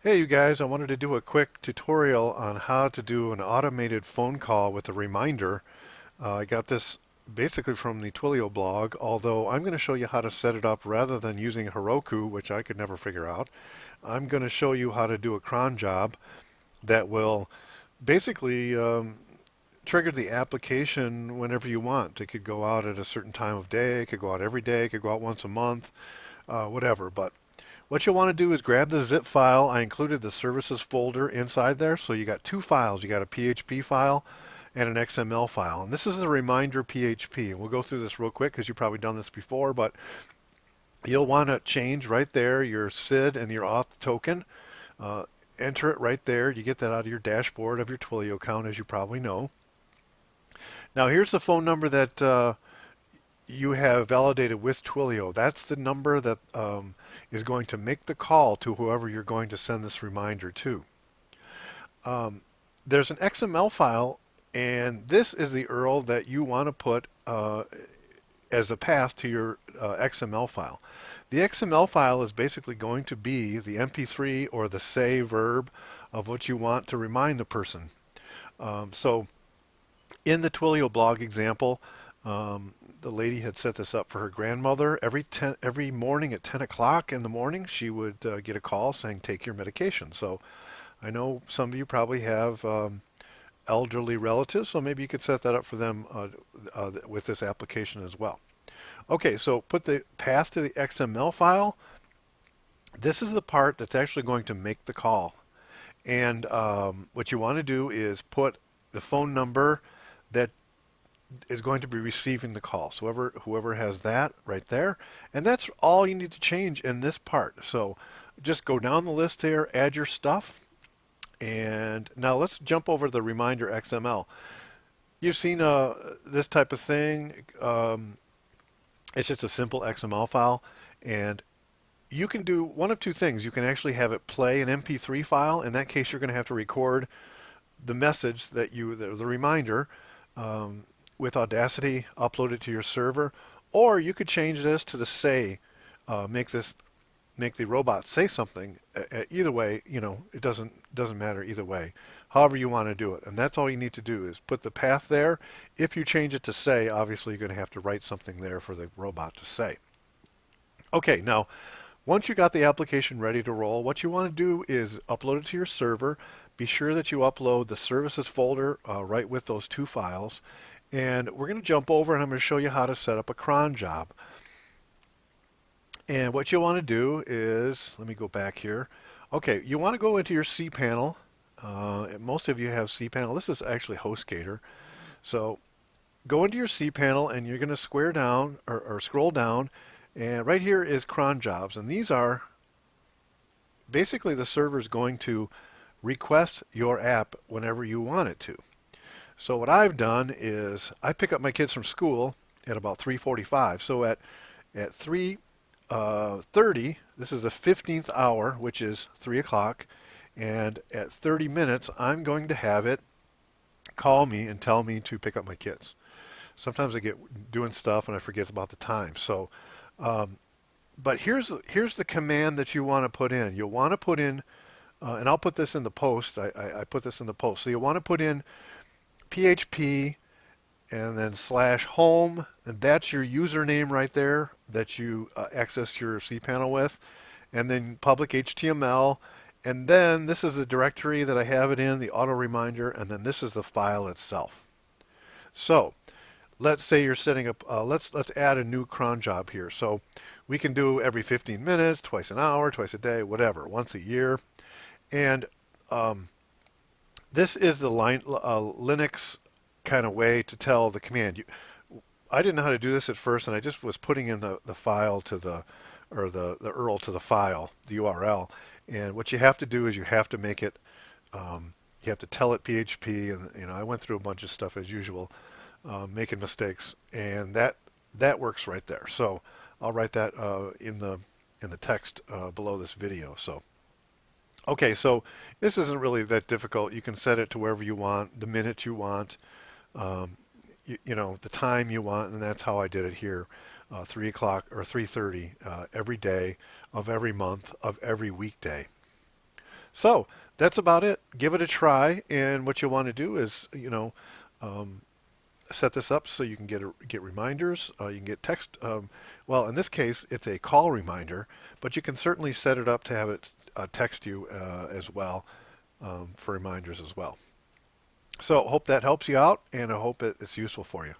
Hey you guys, I wanted to do a quick tutorial on how to do an automated phone call with a reminder. I got this basically from the Twilio blog, although I'm going to show you how to set it up rather than using Heroku, which I could never figure out. I'm going to show you how to do a cron job that will basically trigger the application whenever you want. It could go out at a certain time of day, it could go out every day, it could go out once a month, whatever. But what you'll want to do is grab the zip file. I included the services folder inside there. So you got two files. You got a PHP file and an XML file. And this is the reminder PHP. We'll go through this real quick because you've probably done this before, but you'll want to change right there your SID and your auth token. Enter it right there. You get that out of your dashboard of your Twilio account, as you probably know. Now here's the phone number that you have validated with Twilio. That's the number that is going to make the call to whoever you're going to send this reminder to. There's an XML file, and this is the URL that you want to put as a path to your XML file. The XML file is basically going to be the MP3 or the say verb of what you want to remind the person. So in the Twilio blog example, the lady had set this up for her grandmother. Every morning at 10 o'clock in the morning, she would get a call saying, take your medication. So I know some of you probably have elderly relatives, so maybe you could set that up for them with this application as well. Okay, so put the path to the XML file. This is the part that's actually going to make the call. And what you want to do is put the phone number that is going to be receiving the call. So whoever has that right there, and that's all you need to change in this part. So just go down the list here, add your stuff, and now let's jump over to the reminder XML. You've seen this type of thing. It's just a simple XML file, and you can do one of two things. You can actually have it play an MP3 file. In that case, you're going to have to record the message the reminder, with Audacity, upload it to your server, or you could change this to the say, make the robot say something. Either way, it doesn't matter either way. However you want to do it, and that's all you need to do is put the path there. If you change it to say, obviously you're going to have to write something there for the robot to say. Okay, now once you got the application ready to roll, what you want to do is upload it to your server. Be sure that you upload the services folder right with those two files. And we're going to jump over and I'm going to show you how to set up a cron job. And what you want to do is, let me go back here. Okay, you want to go into your cPanel. Most of you have cPanel. This is actually HostGator. So go into your cPanel and you're going to square down or scroll down. And right here is cron jobs. And these are basically the server is going to request your app whenever you want it to. So what I've done is I pick up my kids from school at about 3:45. So at 3:30, this is the 15th hour, which is 3 o'clock, and at 30 minutes, I'm going to have it call me and tell me to pick up my kids. Sometimes I get doing stuff and I forget about the time. So, but here's the command that you want to put in. You'll want to put in, and I'll put this in the post. I put this in the post. So you want to put in PHP and then /home, and that's your username right there that you access your cPanel with, and then public HTML, and then this is the directory that I have it in, the auto reminder, and then this is the file itself. So let's say you're setting up, let's add a new cron job here. So we can do every 15 minutes, twice an hour, twice a day, whatever, once a year, and this is the Linux kind of way to tell the command. I didn't know how to do this at first, and I just was putting in the file to the URL to the file, the URL. And what you have to do is you have to make it, you have to tell it PHP, and I went through a bunch of stuff as usual, making mistakes, and that works right there. So I'll write that in the text below this video. So. Okay, so this isn't really that difficult. You can set it to wherever you want, the minute you want, the time you want, and that's how I did it here. 3 o'clock or 3:30 every day of every month of every weekday. So that's about it. Give it a try, and what you want to do is, um, set this up so you can get reminders. You can get text. Well, in this case, it's a call reminder, but you can certainly set it up to have it text you as well for reminders as well. So hope that helps you out, and I hope it's useful for you.